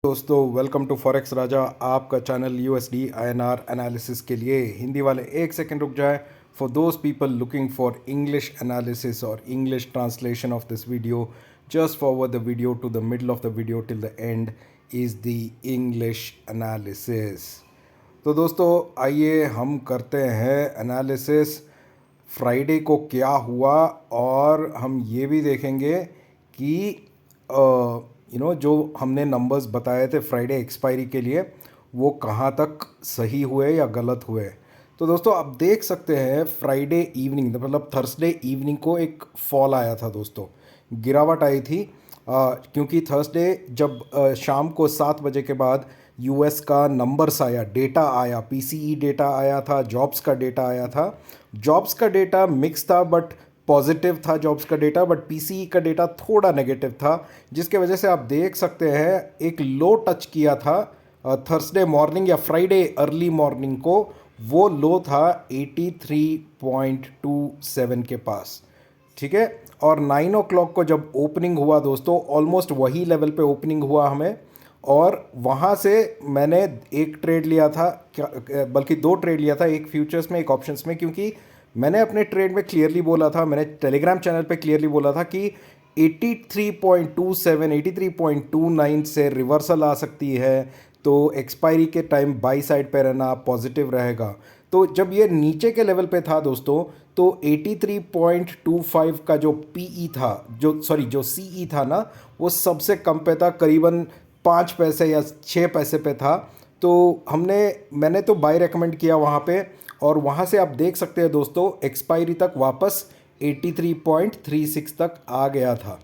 दोस्तों welcome to forex राजा, आपका channel USD INR analysis के लिए। हिंदी वाले एक सेकंड रुक जाए। For those people looking for English analysis और English translation of this video, just forward the video to the middle of the video till the end is the English analysis. तो दोस्तों आइए हम करते हैं एनालिसिस फ्राइडे को क्या हुआ, और हम ये भी देखेंगे कि जो हमने नंबर्स बताए थे फ्राइडे एक्सपायरी के लिए वो कहाँ तक सही हुए या गलत हुए। तो दोस्तों आप देख सकते हैं फ्राइडे इवनिंग मतलब थर्सडे इवनिंग को एक फॉल आया था दोस्तों, गिरावट आई थी। क्योंकि थर्सडे जब शाम को 7 बजे के बाद यूएस का नंबर्स आया, डेटा आया, पीसीई डेटा आया था, जॉब्स का डेटा आया था। जॉब्स का डेटा मिक्स था बट पॉजिटिव था जॉब्स का डेटा, बट पीसीई का डेटा थोड़ा नेगेटिव था, जिसके वजह से आप देख सकते हैं एक लो टच किया था थर्सडे मॉर्निंग या फ्राइडे अर्ली मॉर्निंग को। वो लो था 83.27 के पास, ठीक है। और 9 ओ क्लॉक को जब ओपनिंग हुआ दोस्तों, ऑलमोस्ट वही लेवल पे ओपनिंग हुआ हमें, और वहाँ से मैंने एक ट्रेड लिया था, बल्कि 2 ट्रेड लिया था, एक फ्यूचर्स में एक ऑप्शंस में, क्योंकि मैंने अपने ट्रेड में क्लियरली बोला था, मैंने टेलीग्राम चैनल पे क्लियरली बोला था कि 83.27 83.29 से रिवर्सल आ सकती है, तो एक्सपायरी के टाइम बाई साइड पे रहना पॉजिटिव रहेगा। तो जब ये नीचे के लेवल पे था दोस्तों, तो 83.25 का जो पीई था, जो सीई था ना, वो सबसे कम पे था, करीबन 5 पैसे या 6 पैसे पे था। तो मैंने तो बाय रेकमेंड किया वहाँ पे, और वहाँ से आप देख सकते हैं दोस्तों एक्सपायरी तक वापस 83.36 तक आ गया था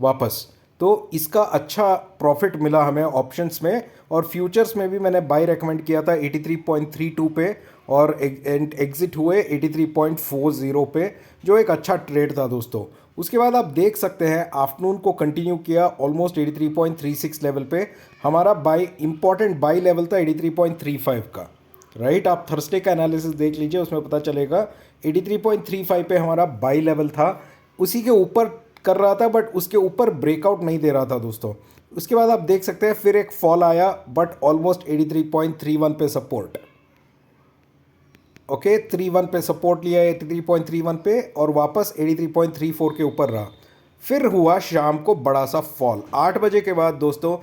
वापस। तो इसका अच्छा प्रॉफिट मिला हमें ऑप्शंस में, और फ्यूचर्स में भी मैंने बाय रेकमेंड किया था 83.32 पे, और एग्जिट हुए 83.40 पे, जो एक अच्छा ट्रेड था दोस्तों। उसके बाद आप देख सकते हैं आफ्टरनून को कंटिन्यू किया ऑलमोस्ट 83.36 लेवल पे। हमारा इंपॉर्टेंट बाई लेवल था 83.35 का, राइट। आप थर्सडे का एनालिसिस देख लीजिए, उसमें पता चलेगा 83.35 पे हमारा बाई लेवल था। उसी के ऊपर कर रहा था बट उसके ऊपर ब्रेकआउट नहीं दे रहा था दोस्तों। उसके बाद आप देख सकते हैं फिर एक फॉल आया, बट ऑलमोस्ट 83.31 पे सपोर्ट, ओके 31 पे सपोर्ट लिया 83.31 पे, और वापस 83.34 के ऊपर रहा। फिर हुआ शाम को बड़ा सा फॉल 8 बजे के बाद दोस्तों।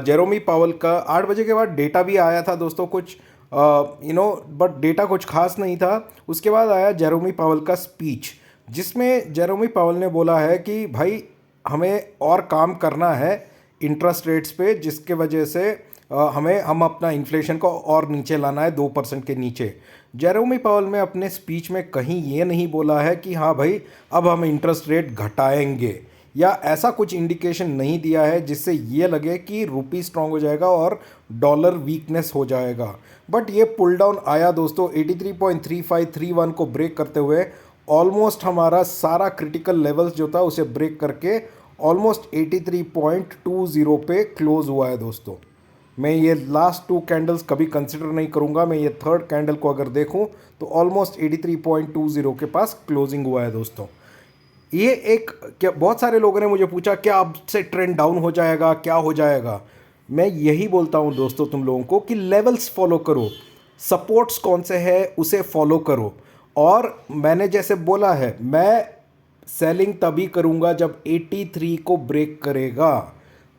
जेरोमी पावल का 8 बजे के बाद डेटा भी आया था दोस्तों, कुछ बट डेटा कुछ खास नहीं था। उसके बाद आया जेरोमी पावल का स्पीच, जिसमें जेरोमी पावल ने बोला है कि भाई हमें और काम करना है इंटरेस्ट रेट्स पे, जिसके वजह से हम अपना इन्फ्लेशन को और नीचे लाना है 2% के नीचे। जेरोमी पावल ने अपने स्पीच में कहीं ये नहीं बोला है कि हाँ भाई अब हम इंटरेस्ट रेट घटाएंगे, या ऐसा कुछ इंडिकेशन नहीं दिया है जिससे ये लगे कि रुपी स्ट्रांग हो जाएगा और डॉलर वीकनेस हो जाएगा। बट ये पुल डाउन आया दोस्तों 83.3531 को ब्रेक करते हुए, ऑलमोस्ट हमारा सारा क्रिटिकल लेवल्स जो था उसे ब्रेक करके ऑलमोस्ट 83.20 पे क्लोज हुआ है दोस्तों। मैं ये लास्ट 2 कैंडल्स कभी कंसिडर नहीं करूंगा, मैं ये थर्ड कैंडल को अगर देखूं तो ऑलमोस्ट 83.20 के पास क्लोजिंग हुआ है दोस्तों। ये एक क्या, बहुत सारे लोगों ने मुझे पूछा क्या अब से ट्रेंड डाउन हो जाएगा, क्या हो जाएगा। मैं यही बोलता हूं दोस्तों तुम लोगों को कि लेवल्स फॉलो करो, सपोर्ट्स कौन से हैं उसे फॉलो करो। और मैंने जैसे बोला है, मैं सेलिंग तभी करूंगा जब 83 को ब्रेक करेगा,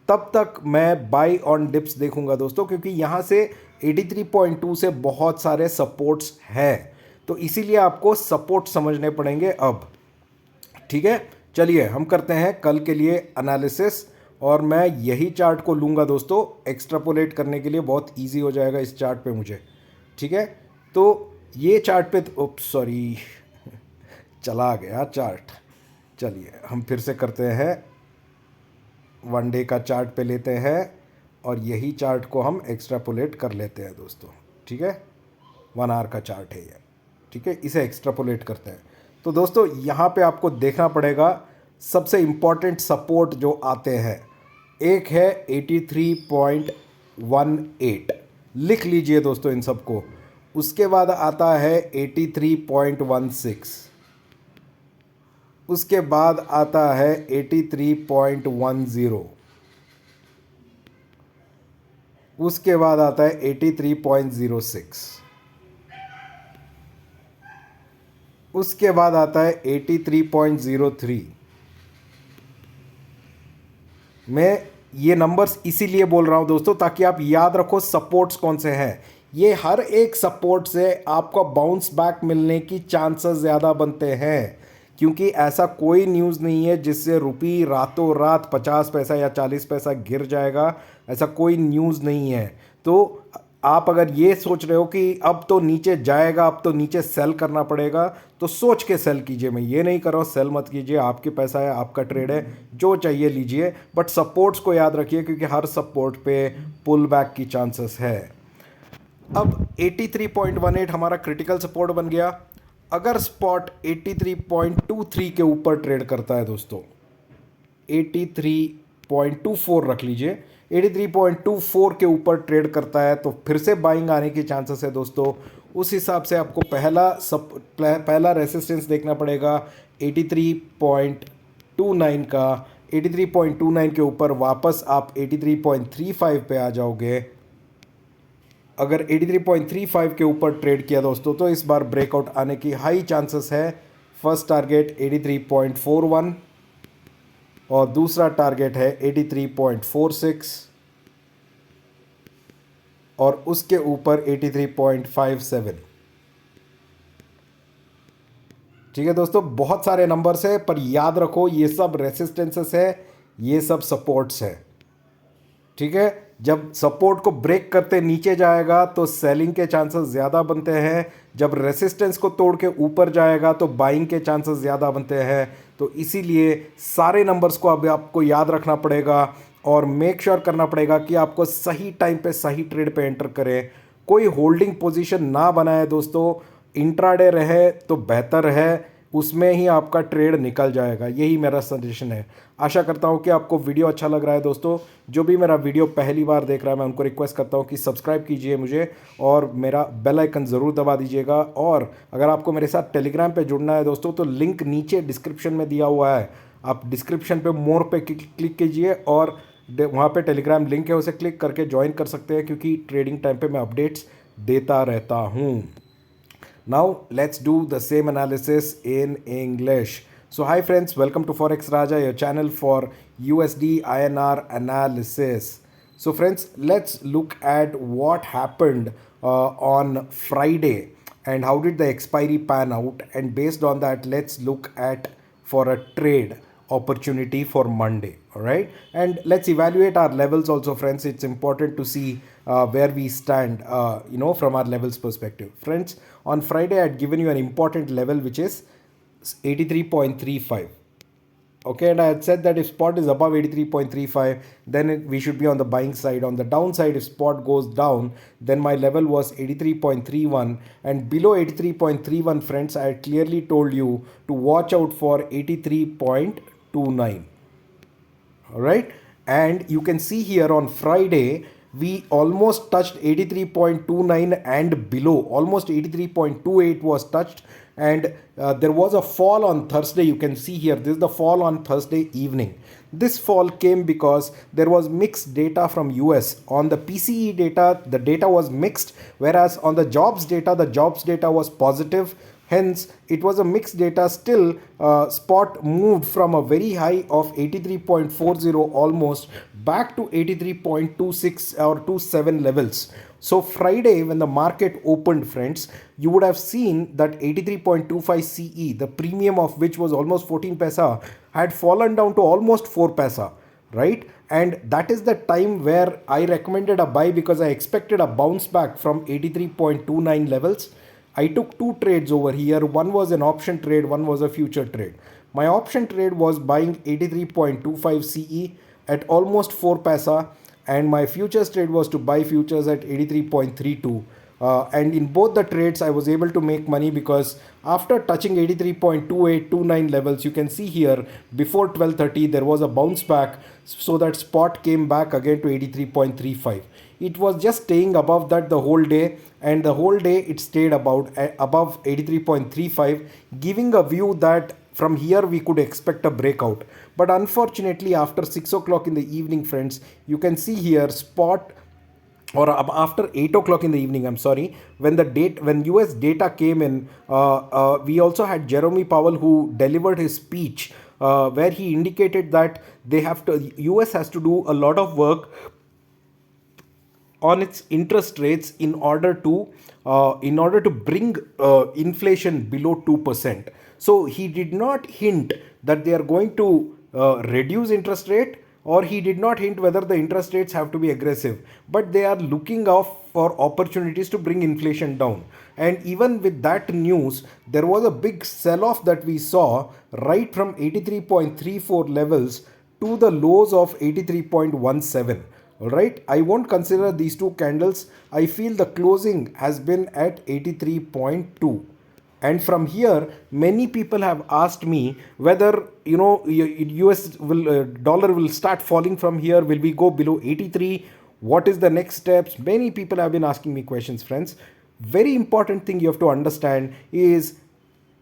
तब तक मैं बाई ऑन डिप्स देखूंगा दोस्तों, क्योंकि यहाँ से 83.2 से बहुत सारे सपोर्ट्स हैं, तो इसीलिए आपको सपोर्ट समझने पड़ेंगे अब, ठीक है। चलिए हम करते हैं कल के लिए एनालिसिस, और मैं यही चार्ट को लूँगा दोस्तों, एक्स्ट्रापोलेट करने के लिए बहुत इजी हो जाएगा इस चार्ट पे मुझे, ठीक है। तो ये चार्ट पे सॉरी चला गया चार्ट। चलिए हम फिर से करते हैं, 1 डे का चार्ट पे लेते हैं, और यही चार्ट को हम एक्स्ट्रापोलेट कर लेते हैं दोस्तों, ठीक है। 1 आवर का चार्ट है ये, ठीक है, इसे एक्स्ट्रापोलेट करते हैं। तो दोस्तों यहाँ पे आपको देखना पड़ेगा सबसे इम्पॉर्टेंट सपोर्ट जो आते हैं, एक है 83.18, लिख लीजिए दोस्तों इन सबको। उसके बाद आता है 83.16, उसके बाद आता है 83.10, उसके बाद आता है 83.06, उसके बाद आता है 83.03। मैं ये नंबर्स इसीलिए बोल रहा हूँ दोस्तों ताकि आप याद रखो सपोर्ट्स कौन से हैं। ये हर एक सपोर्ट से आपको बाउंस बैक मिलने की चांसेस ज़्यादा बनते हैं, क्योंकि ऐसा कोई न्यूज़ नहीं है जिससे रुपये रातों रात 50 पैसा या 40 पैसा गिर जाएगा। ऐसा कोई न्यूज़ नहीं है। तो आप अगर ये सोच रहे हो कि अब तो नीचे जाएगा, अब तो नीचे सेल करना पड़ेगा, तो सोच के सेल कीजिए। मैं ये नहीं कर रहा हूँ सेल मत कीजिए, आपके पैसा है, आपका ट्रेड है, जो चाहिए लीजिए, बट सपोर्ट्स को याद रखिए क्योंकि हर सपोर्ट पे पुल बैक की चांसेस है। अब 83.18 हमारा क्रिटिकल सपोर्ट बन गया। अगर स्पॉट 83.23 के ऊपर ट्रेड करता है दोस्तों, 83.24 रख लीजिए, 83.24 के ऊपर ट्रेड करता है तो फिर से बाइंग आने की चांसेस है दोस्तों। उस हिसाब से आपको पहला रेसिस्टेंस देखना पड़ेगा 83.29 का। 83.29 के ऊपर वापस आप 83.35 पे आ जाओगे। अगर 83.35 के ऊपर ट्रेड किया दोस्तों तो इस बार ब्रेकआउट आने की हाई चांसेस है। फर्स्ट टारगेट 83.41 और दूसरा टारगेट है 83.46 और उसके ऊपर 83.57। ठीक है दोस्तों, बहुत सारे नंबर्स है पर याद रखो ये सब रेसिस्टेंसेस है, ये सब सपोर्ट्स है। ठीक है, जब सपोर्ट को ब्रेक करते नीचे जाएगा तो सेलिंग के चांसेस ज़्यादा बनते हैं, जब रेसिस्टेंस को तोड़ के ऊपर जाएगा तो बाइंग के चांसेस ज़्यादा बनते हैं। तो इसीलिए सारे नंबर्स को अब आपको याद रखना पड़ेगा और मेक श्योर करना पड़ेगा कि आपको सही टाइम पे सही ट्रेड पे एंटर करें। कोई होल्डिंग पोजीशन ना बनाए दोस्तों, इंट्राडे रहे तो बेहतर है, उसमें ही आपका ट्रेड निकल जाएगा। यही मेरा सजेशन है। आशा करता हूँ कि आपको वीडियो अच्छा लग रहा है दोस्तों। जो भी मेरा वीडियो पहली बार देख रहा है मैं उनको रिक्वेस्ट करता हूँ कि सब्सक्राइब कीजिए मुझे और मेरा बेल आइकन ज़रूर दबा दीजिएगा। और अगर आपको मेरे साथ टेलीग्राम पे जुड़ना है दोस्तों तो लिंक नीचे डिस्क्रिप्शन में दिया हुआ है। आप डिस्क्रिप्शन पे मोर पे क्लिक कीजिए और वहाँ पे टेलीग्राम लिंक है, उसे क्लिक करके ज्वाइन कर सकते हैं क्योंकि ट्रेडिंग टाइम पे मैं अपडेट्स देता रहता हूँ। Now let's do the same analysis in English. So hi friends, welcome to Forex Raja, your channel for USD INR analysis. So friends, let's look at what happened on Friday and how did the expiry pan out, and based on that let's look at for a trade opportunity for Monday. All right, and let's evaluate our levels also friends. It's important to see where we stand from our levels perspective. Friends, on Friday I had given you an important level which is 83.35. Okay, and I had said that if spot is above 83.35 then we should be on the buying side. On the downside, if spot goes down then my level was 83.31, and below 83.31 friends I had clearly told you to watch out for 83.29. all right, and you can see here on Friday we almost touched 83.29 and below, almost 83.28 was touched, and there was a fall on Thursday. You can see here, this is the fall on Thursday evening. This fall came because there was mixed data from US. On the PCE data, the data was mixed, whereas on the jobs data was positive. Hence, it was a mixed data. Still, spot moved from a very high of 83.40 almost back to 83.26 or 27 levels. So Friday, when the market opened, friends, you would have seen that 83.25 CE, the premium of which was almost 14 paisa, had fallen down to almost 4 paisa, right? And that is the time where I recommended a buy because I expected a bounce back from 83.29 levels. I took two trades over here. One was an option trade, one was a future trade. My option trade was buying 83.25 CE at almost 4 paisa, and my futures trade was to buy futures at 83.32. And in both the trades I was able to make money because after touching 83.2829 levels, you can see here before 12:30 there was a bounce back, so that spot came back again to 83.35. It was just staying above that the whole day, and the whole day it stayed above 83.35, giving a view that from here we could expect a breakout. But unfortunately after 6 o'clock in the evening, friends, you can see here spot or after 8 o'clock in the evening, I'm sorry, when US data came in, we also had Jeremy Powell, who delivered his speech, where he indicated that US has to do a lot of work on its interest rates in order to bring inflation below 2%. So he did not hint that they are going to reduce interest rate, or he did not hint whether the interest rates have to be aggressive, but they are looking off for opportunities to bring inflation down. And even with that news, there was a big sell off that we saw right from 83.34 levels to the lows of 83.17. All right, I won't consider these two candles. I feel the closing has been at 83.2. And from here, many people have asked me whether, US dollar will start falling from here. Will we go below 83? What is the next steps? Many people have been asking me questions, friends. Very important thing you have to understand is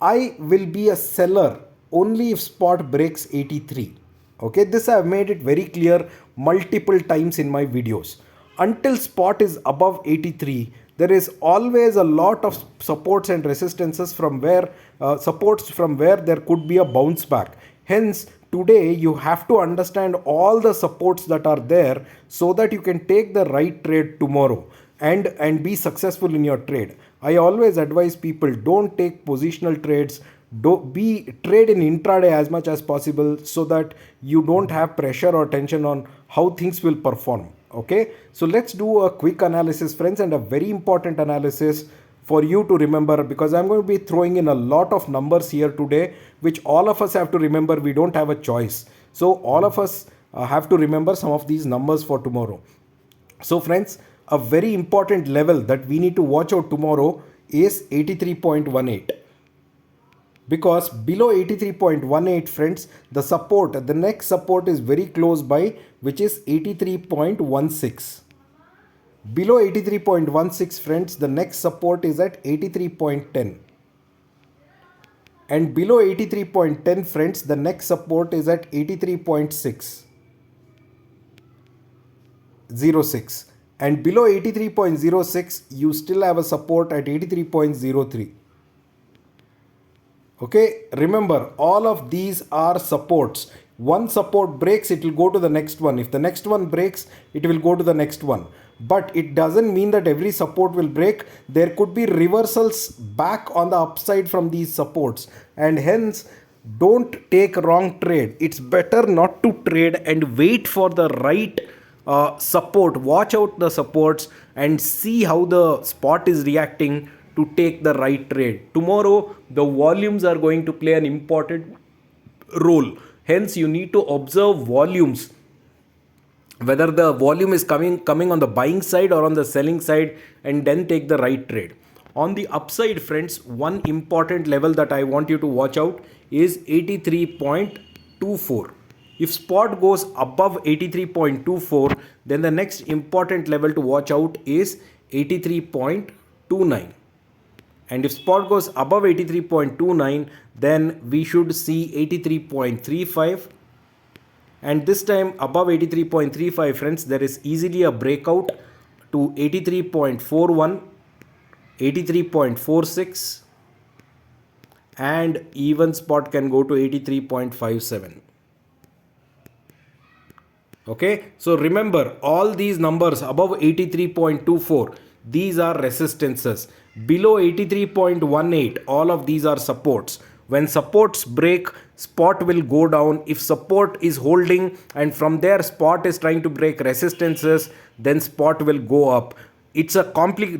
I will be a seller only if spot breaks 83. Okay, this I have made it very clear multiple times in my videos. Until spot is above 83, there is always a lot of supports and resistances from where there could be a bounce back. Hence, today you have to understand all the supports that are there so that you can take the right trade tomorrow and be successful in your trade. I always advise people, don't take positional trades. Trade in intraday as much as possible so that you don't have pressure or tension on how things will perform. Okay, so let's do a quick analysis, friends, and a very important analysis for you to remember, because I'm going to be throwing in a lot of numbers here today, which all of us have to remember. We don't have a choice. So all of us have to remember some of these numbers for tomorrow. So friends, a very important level that we need to watch out tomorrow is 83.18. Because below 83.18, friends, the next support is very close by, which is 83.16. Below 83.16, friends, the next support is at 83.10. And below 83.10, friends, the next support is at 83.06. And below 83.06, you still have a support at 83.03. Okay, remember, all of these are supports. One support breaks, it will go to the next one. If the next one breaks, it will go to the next one. But it doesn't mean that every support will break. There could be reversals back on the upside from these supports. And hence, don't take wrong trade. It's better not to trade and wait for the right support. Watch out the supports and see how the spot is reacting to take the right trade. Tomorrow, the volumes are going to play an important role. Hence, you need to observe volumes, whether the volume is coming on the buying side or on the selling side, and then take the right trade. On the upside, friends, one important level that I want you to watch out is 83.24. If spot goes above 83.24, then the next important level to watch out is 83.29. And if spot goes above 83.29, then we should see 83.35. And this time above 83.35, friends, there is easily a breakout to 83.41, 83.46, and even spot can go to 83.57. Okay, so remember, all these numbers above 83.24, these are resistances. Below 83.18, all of these are supports. When supports break, spot will go down. If support is holding and from there spot is trying to break resistances, then spot will go up. It's a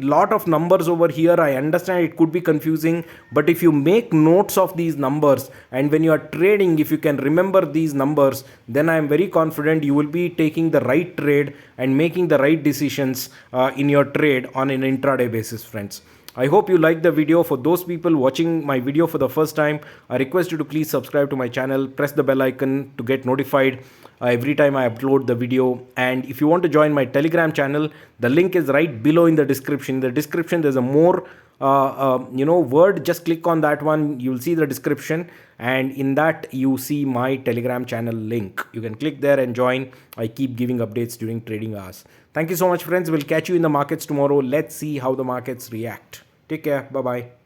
lot of numbers over here. I understand it could be confusing, but if you make notes of these numbers and when you are trading, if you can remember these numbers, then I am very confident you will be taking the right trade and making the right decisions in your trade on an intraday basis, friends. I hope you liked the video. For those people watching my video for the first time, I request you to please subscribe to my channel, press the bell icon to get notified every time I upload the video. And if you want to join my Telegram channel, the link is right below in the description. In the description, there's a more word, just click on that one. You'll see the description, and in that you see my Telegram channel link. You can click there and join. I keep giving updates during trading hours. Thank you so much, friends. We'll catch you in the markets tomorrow. Let's see how the markets react. Take care. Bye bye.